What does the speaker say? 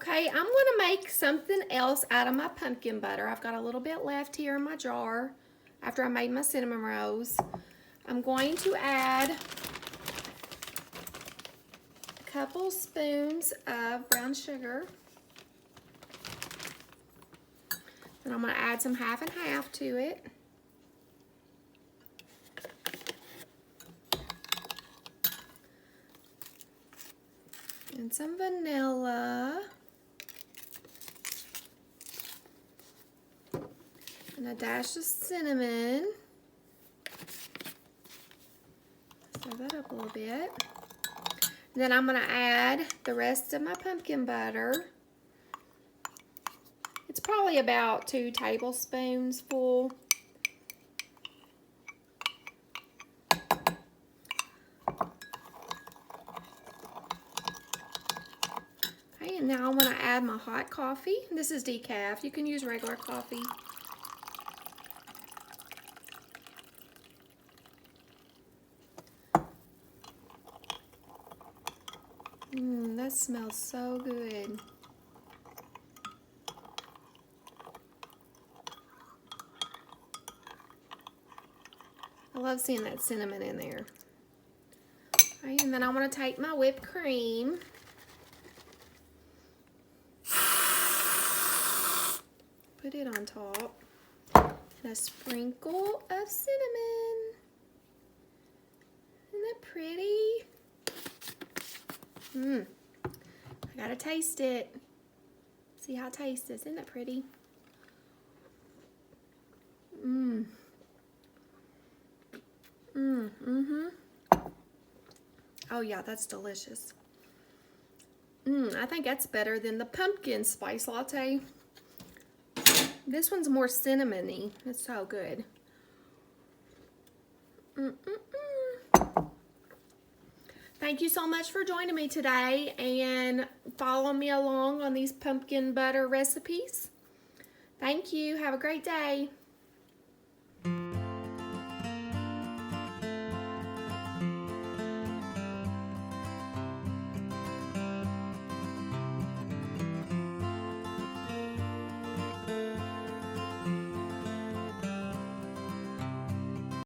Okay, I'm gonna make something else out of my pumpkin butter. I've got a little bit left here in my jar after I made my cinnamon rolls. I'm going to add a couple spoons of brown sugar. And I'm gonna add some half and half to it. And some vanilla. And a dash of cinnamon. Stir that up a little bit. And then I'm going to add the rest of my pumpkin butter. It's probably about 2 tablespoons full. Okay, and now I'm going to add my hot coffee. This is decaf. You can use regular coffee. That smells so good. I love seeing that cinnamon in there. Okay, and then I want to take my whipped cream. Put it on top. And a sprinkle of cinnamon. Isn't that pretty? I gotta taste it. See how it tastes. Isn't that pretty? Oh yeah, that's delicious. I think that's better than the pumpkin spice latte. This one's more cinnamony. It's so good. Thank you so much for joining me today and follow me along on these pumpkin butter recipes. Thank you. Have a great day.